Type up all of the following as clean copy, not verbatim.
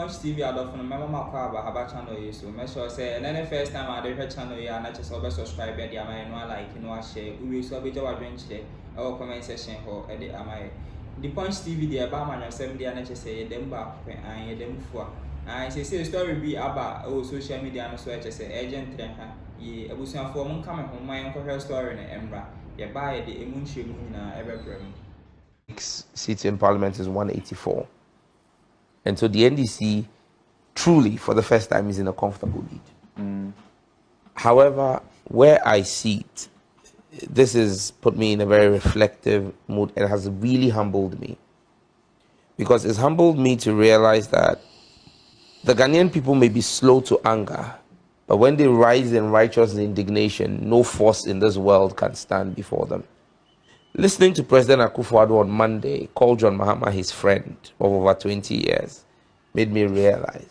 Punch TV Addo from my mama have channel you so make sure say and then the first time I do her channel you and just subscribe and no like no share we will so be job adventure our comment section or edit the Punch TV the about man yourself the and say them back and them for and say story be about social media and so say agent ye abusuan for mun come home my uncle story na embra ye buy the emunche mu na ebebrem. Seats in parliament is 184. And so the NDC truly, for the first time, is in a comfortable lead. However, where I see it, this has put me in a very reflective mood and has really humbled me. Because it's humbled me to realize that the Ghanaian people may be slow to anger, but when they rise in righteous indignation, no force in this world can stand before them. Listening to President Akufo-Addo on Monday call John Mahama his friend of over 20 years made me realize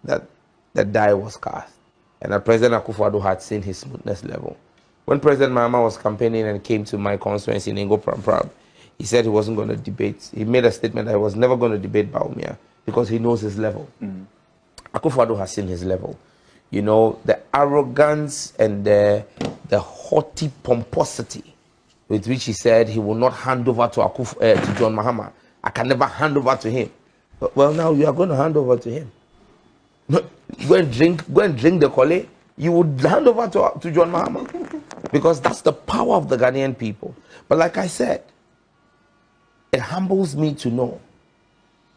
that the die was cast and that President Akufo-Addo had seen his smoothness level. When President Mahama was campaigning and came to my constituency in Ingo Pram, he said he wasn't going to debate. He made a statement that he was never going to debate Bawumia because he knows his level. Akufo-Addo has seen his level. You know, the arrogance and the haughty pomposity with which he said he will not hand over to John Mahama. I can never hand over to him. But, well, now you are going to hand over to him. No, go and drink the kole. You would hand over to John Mahama because that's the power of the Ghanaian people. But like I said, it humbles me to know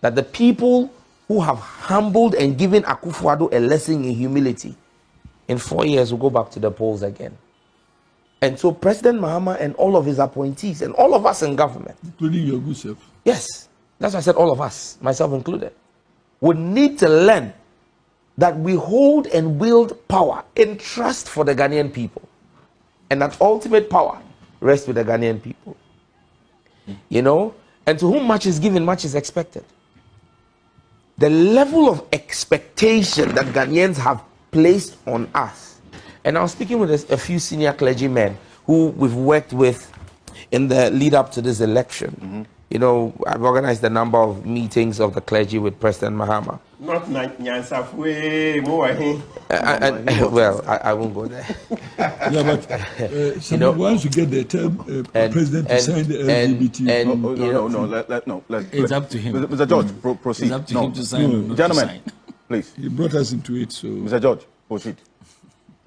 that the people who have humbled and given Akufo-Addo a lesson in humility, in 4 years will go back to the polls again. And so President Mahama and all of his appointees and all of us in government, including your good self. Yes, that's why I said all of us, myself included, would need to learn that we hold and wield power in trust for the Ghanaian people. And that ultimate power rests with the Ghanaian people. You know, and to whom much is given, much is expected. The level of expectation that Ghanaians have placed on us. And I was speaking with a few senior clergymen who we've worked with in the lead up to this election. You know, I've organized a number of meetings of the clergy with President Mahama. Not nkansah way more. Well, I won't go there. Yeah, but you know, once you get the term president to sign the LGBT, no, it's up to him. Mr. George, proceed. It's up to him to sign. No, gentlemen, please. He brought us into it, so. Mr. George, proceed.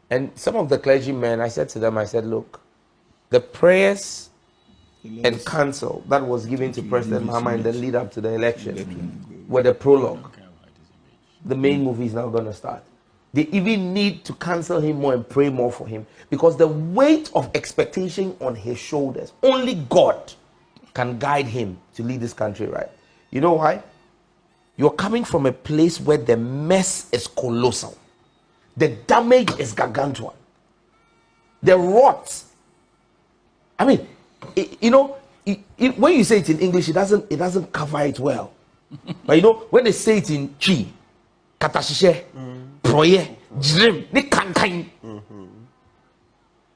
And some of the clergymen, I said to them, I said, look, the prayers and counsel that was given to President Mahama in the lead up to the election were the prologue. The main movie is now going to start. They even need to counsel him more and pray more for him because the weight of expectation on his shoulders, only God can guide him to lead this country right. You know why? You're coming from a place where the mess is colossal. The damage is gargantuan. The rot. I mean, you know, when you say it in English, it doesn't cover it well. But you know, when they say it in Chi, Katashishe, Proye, Dream, they can't.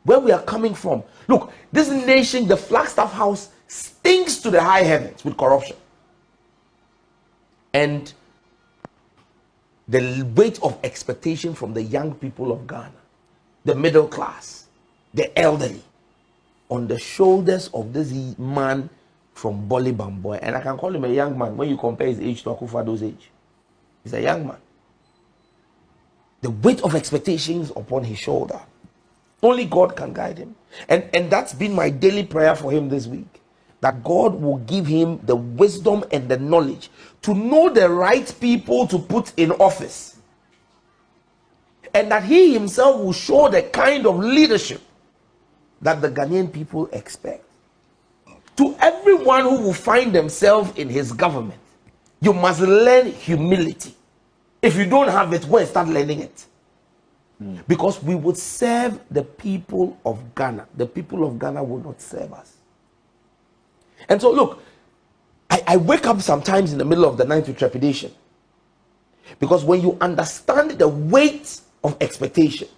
Where we are coming from. Look, this nation, the Flagstaff House, stinks to the high heavens with corruption. And the weight of expectation from the young people of Ghana, the middle class, the elderly, on the shoulders of this man from Boli Bamboy. And I can call him a young man when you compare his age to Akufo-Addo's age. He's a young man. The weight of expectations upon his shoulder. Only God can guide him. And that's been my daily prayer for him this week. That God will give him the wisdom and the knowledge to know the right people to put in office. And that he himself will show the kind of leadership that the Ghanaian people expect. To everyone who will find themselves in his government, you must learn humility. If you don't have it, go and start learning it. Because we would serve the people of Ghana. The people of Ghana will not serve us. And so look, I wake up sometimes in the middle of the night with trepidation. Because when you understand the weight of expectation,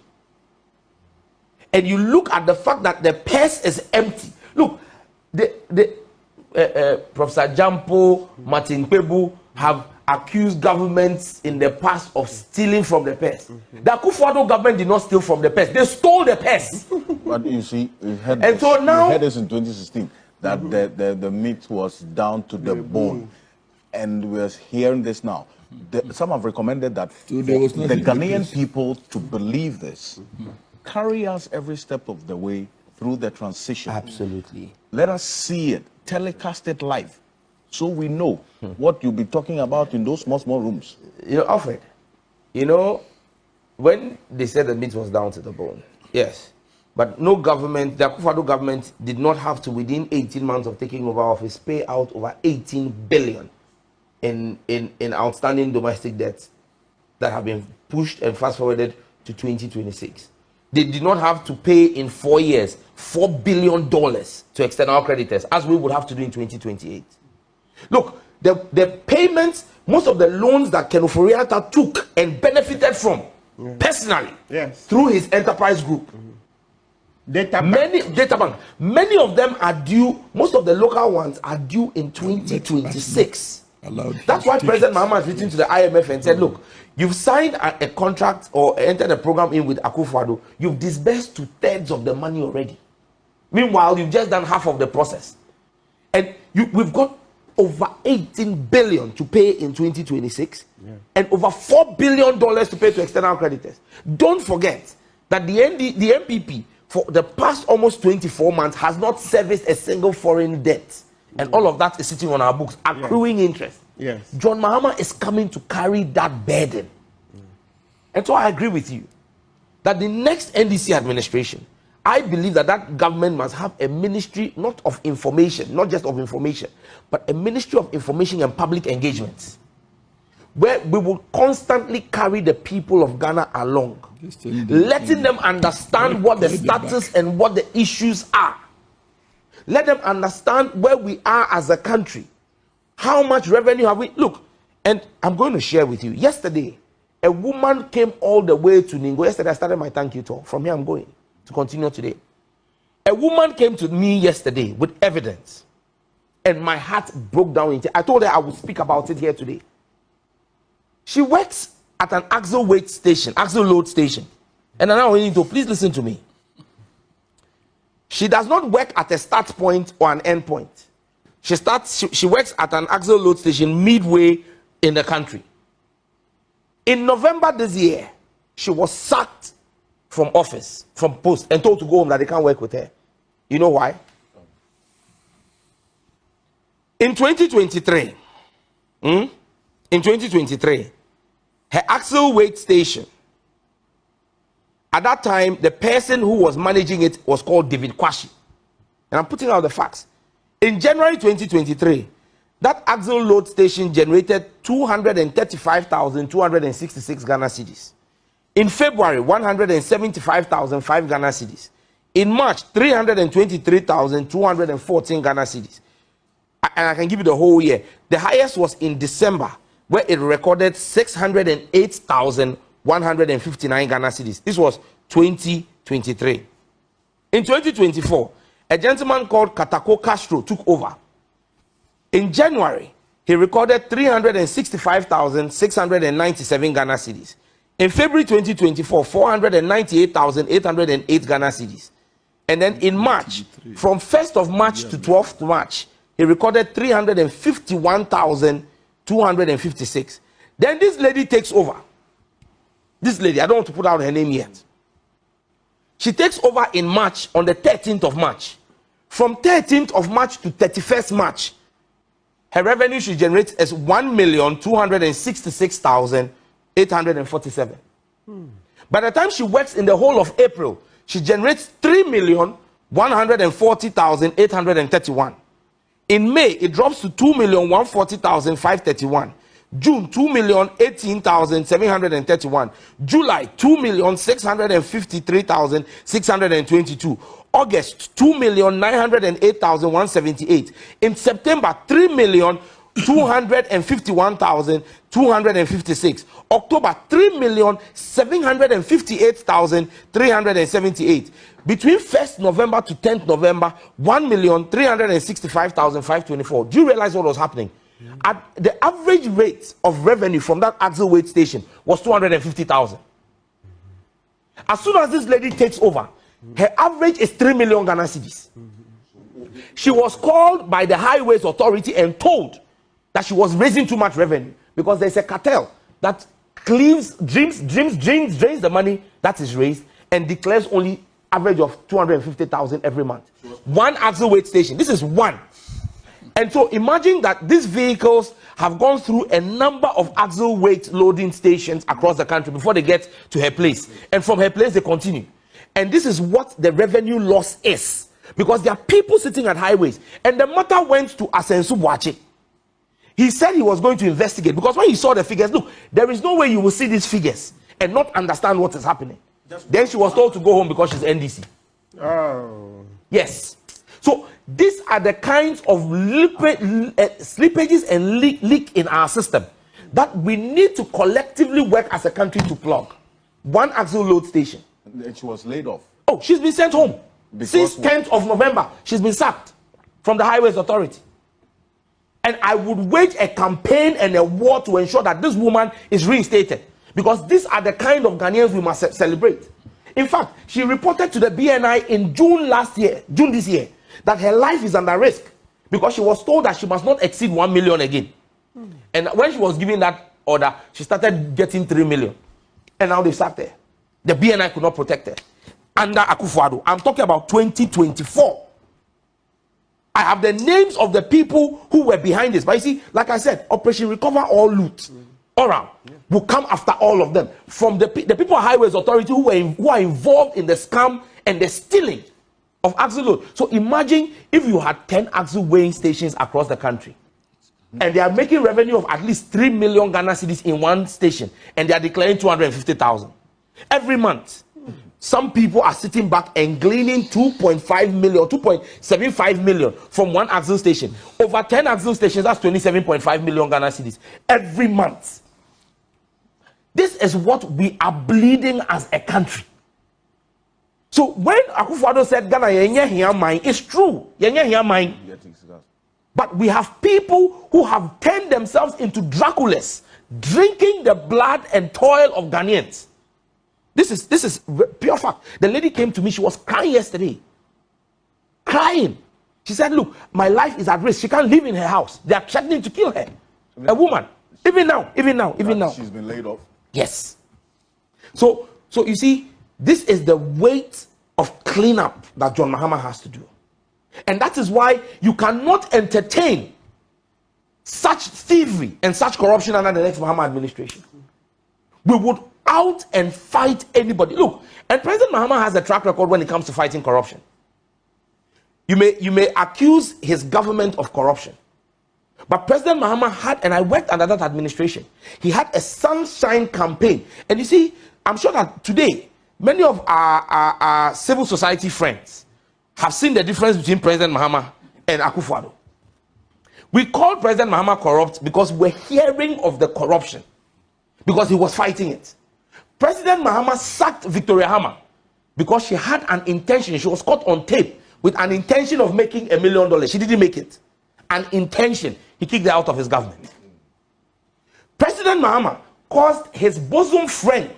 and you look at the fact that the purse is empty. Look, Professor Jampo, Martin Pebu have accused governments in the past of stealing from the purse. The Akufo-Addo government did not steal from the purse. They stole the purse. But you see, we had And this, so now- we had this in 2016, that the meat was down to the bone. And we're hearing this now. Some have recommended that So there was the nothing in the Ghanaian purse. people to believe this. Carry us every step of the way through the transition. Absolutely. Let us see it, telecast it live, so we know what you'll be talking about in those small rooms. You know, Alfred, you know, when they said the meat was down to the bone, yes, but no government, the Akufo-Addo government did not have to, within 18 months of taking over office, pay out over 18 billion in outstanding domestic debts that have been pushed and fast forwarded to 2026. They did not have to pay in 4 years $4 billion to external creditors, as we would have to do in 2028. Look, the payments, most of the loans that Ken Ofori-Atta took and benefited from personally through his enterprise group. Data bank. Many of them are due, most of the local ones are due in 2026. That's why President Mahama has written to the IMF and said, look, you've signed a contract or entered a program in with Akufo-Addo. You've disbursed 2/3 of the money already. Meanwhile, you've just done half of the process. And we've got over 18 billion to pay in 2026 and over $4 billion to pay to external creditors. Don't forget that the MPP for the past almost 24 months has not serviced a single foreign debt. And all of that is sitting on our books, accruing interest. Yes. John Mahama is coming to carry that burden. And so I agree with you that the next NDC administration, I believe that that government must have a ministry, not of information, not just of information, but a ministry of information and public engagement, where we will constantly carry the people of Ghana along, letting them understand what the status and what the issues are. Let them understand where we are as a country. How much revenue have we? Look, and I'm going to share with you. Yesterday, a woman came all the way to Ningo. Yesterday, I started my thank you tour. From here, I'm going to continue today. A woman came to me yesterday with evidence, and my heart broke down. I told her I would speak about it here today. She works at an axle load station. And now I need to please listen to me. She does not work at a start point or an end point. She works at an axle load station midway in the country. In November this year, she was sacked from office, from post, and told to go home that they can't work with her. You know why? In 2023, her axle weight station, at that time, the person who was managing it was called David Kwashi. And I'm putting out the facts. In January 2023, that axle load station generated 235,266 Ghana cedis. In February, 175,005 Ghana cedis. In March, 323,214 Ghana cedis. And I can give you the whole year. The highest was in December, where it recorded 608,159 Ghana cedis. This was 2023. In 2024, a gentleman called Katako Castro took over. In January, he recorded 365,697 Ghana cedis. In February 2024, 498,808 Ghana cedis. And then in March, from 1st of March to 12th March, he recorded 351,256. Then this lady takes over. This lady, I don't want to put out her name yet. She takes over in March, on the 13th of March. From 13th of March to 31st March, her revenue she generates is 1,266,847. By the time she works in the whole of April, she generates 3,140,831. In May, it drops to 2,140,531. June, 2,018,731. July, 2,653,622. August, 2,908,178. In September, 3,251,256. October, 3,758,378. Between 1st November to 10th November, 1,365,524. Do you realize what was happening? The average rate of revenue from that axle weight station was 250,000. As soon as this lady takes over, her average is 3 million Ghana cedis. She was called by the Highways Authority and told that she was raising too much revenue because there's a cartel that drains the money that is raised and declares only average of 250,000 every month. One axle weight station. This is one. And so imagine that these vehicles have gone through a number of axle weight loading stations across the country before they get to her place. And from her place, they continue. And this is what the revenue loss is. Because there are people sitting at highways. And the matter went to Asensu Boache. He said he was going to investigate. Because when he saw the figures, look, there is no way you will see these figures and not understand what is happening. Then she was told to go home because she's NDC. Oh. Yes. So these are the kinds of slippages and leak in our system that we need to collectively work as a country to plug. One axle load station. And she was laid off. Oh, she's been sent home. Since 10th of November, she's been sacked from the Highways Authority. And I would wage a campaign and a war to ensure that this woman is reinstated. Because these are the kind of Ghanaians we must celebrate. In fact, she reported to the BNI in June this year, that her life is under risk because she was told that she must not exceed 1 million again. And when she was given that order, she started getting 3 million. And now they sacked her. The BNI could not protect her. Under Akufo-Addo, I'm talking about 2024. I have the names of the people who were behind this. But you see, like I said, Operation Recover All Loot, Oral, will come after all of them. From the people at Highways Authority who are involved in the scam and the stealing of axle load. So imagine if you had 10 axle weighing stations across the country. And they are making revenue of at least 3 million Ghana cedis in one station. And they are declaring 250,000. Every month. Some people are sitting back and gleaning 2.5 million, 2.75 million from one axle station. Over 10 axle stations, that's 27.5 million Ghana cedis every month. This is what we are bleeding as a country. So when Akufo-Addo said Ghana yenye here mine, it's true. Yenye here mine. But we have people who have turned themselves into Draculas, drinking the blood and toil of Ghanaians. This is pure fact. The lady came to me, she was crying yesterday. Crying. She said, look, my life is at risk. She can't live in her house. They are threatening to kill her. A woman. Even now. She's been laid off. Yes. So you see, this is the weight of cleanup that John Mahama has to do. And that is why you cannot entertain such thievery and such corruption under the next Mahama administration. We would out and fight anybody. Look, and President Mahama has a track record when it comes to fighting corruption. You may accuse his government of corruption. But President Mahama had, and I worked under that administration, he had a sunshine campaign. And you see, I'm sure that today, many of our civil society friends have seen the difference between President Mahama and Akufo-Addo. We call President Mahama corrupt because we're hearing of the corruption, because he was fighting it. President Mahama sacked Victoria Hammer because she had an intention. She was caught on tape with an intention of making $1 million. She didn't make it. An intention. He kicked her out of his government. President Mahama caused his bosom friend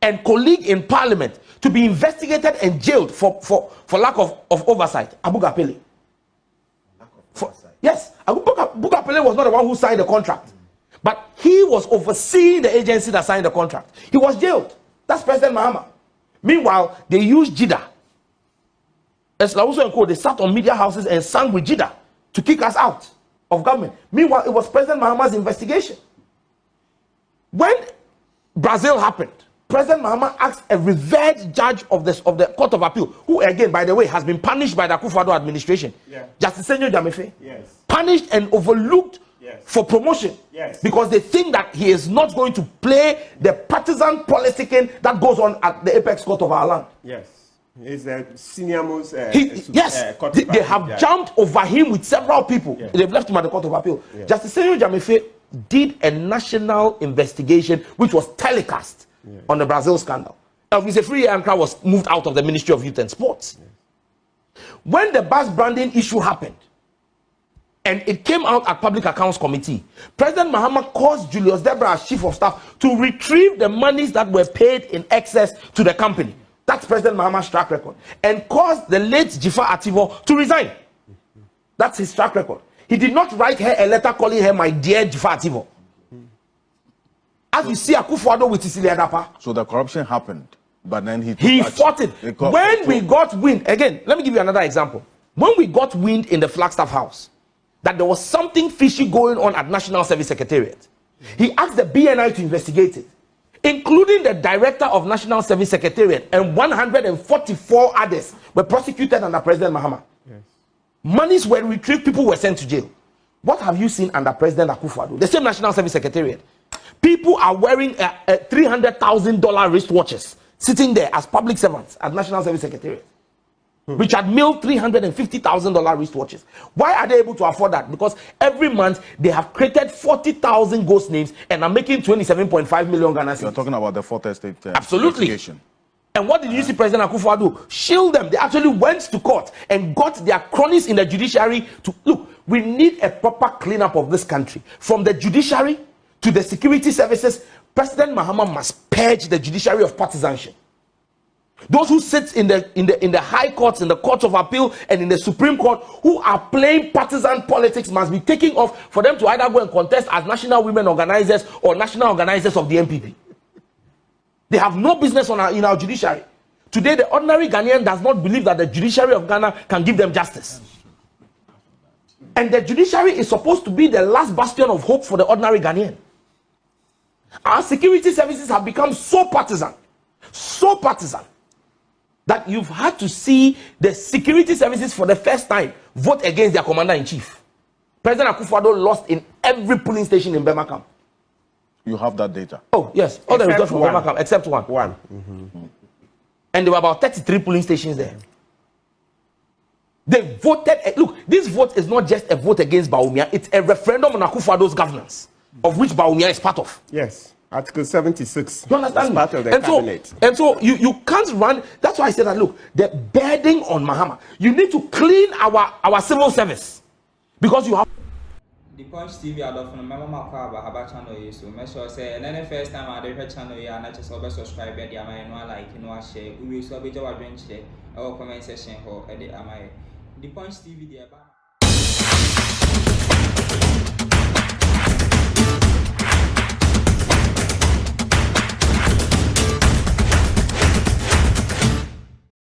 and colleague in parliament to be investigated and jailed for lack of oversight. Abu Gapele. Yes, Abu Gapele was not the one who signed the contract. But he was overseeing the agency that signed the contract. He was jailed. That's President Mahama. Meanwhile, they used Jida. As Lauso and Co, they sat on media houses and sang with Jida to kick us out of government. Meanwhile, it was President Mahama's investigation. When Brazil happened, President Mahama asked a revered judge of the Court of Appeal, who again, by the way, has been punished by the Akufo-Addo administration, Justice Senyo Jamefe, punished and overlooked for promotion, because they think that he is not going to play the partisan politicking that goes on at the apex court of our land. He's a senior most. They have jumped over him with several people. They've left him at the Court of Appeal. Justice Senyo Jamefe did a national investigation which was telecast on the Brazil scandal. Ęvịl Ankara was moved out of the Ministry of Youth and Sports. When the bus branding issue happened, and it came out at Public Accounts Committee. President Mahama caused Julius Deborah as Chief of Staff to retrieve the monies that were paid in excess to the company. That's President Mahama's track record. And caused the late Jifa Ativo to resign. That's his track record. He did not write her a letter calling her my dear Jifa Ativo. As you see Akufo-Addo with his Dapa. So the corruption happened, but then he fought it. When we got wind, again, let me give you another example. When we got wind in the Flagstaff House that there was something fishy going on at National Service Secretariat, he asked the BNI to investigate it, including the director of National Service Secretariat, and 144 others were prosecuted under President Mahama. Yes. Monies were retrieved, people were sent to jail. What have you seen under President Akufo-Addo? The same National Service Secretariat. People are wearing $300,000 wristwatches, sitting there as public servants at National Service Secretariat. Richard Mill, $350,000 wristwatches. Why are they able to afford that? Because every month they have created 40,000 ghost names and are making 27.5 million Ghana cedis. You're talking about the fourth estate absolutely. And what did you see President Akufo-Addo? Shield them. They actually went to court and got their cronies in the judiciary to look. We need a proper cleanup of this country, from the judiciary to the security services. President Mahama must purge the judiciary of partisanship. Those who sit in the high courts, in the courts of appeal, and in the Supreme Court, who are playing partisan politics, must be taken off for them to either go and contest as national women organizers or national organizers of the MPP. They have no business in our judiciary. Today, the ordinary Ghanaian does not believe that the judiciary of Ghana can give them justice. And the judiciary is supposed to be the last bastion of hope for the ordinary Ghanaian. Our security services have become so partisan, that you've had to see the security services for the first time vote against their commander-in-chief. President Akufo-Addo lost in every polling station in Burma camp. You have that data? Oh, yes. All the results from Burma camp, except one. And there were about 33 polling stations there. They voted. Look, this vote is not just a vote against Bawumia, it's a referendum on Akufo-Addo's governance, of which Bawumia is part of. Yes. Article 76. You understand? Part of the cabinet. So you can't run. That's why I said that. Look, the burden on Mahama. You need to clean our civil service, because you have. The Punch TV Addo from Mahama Mahaba channel so make sure say and then the first time I do her channel you not just subscribe there am like share we will so be job adventure our comment section or the Punch TV there.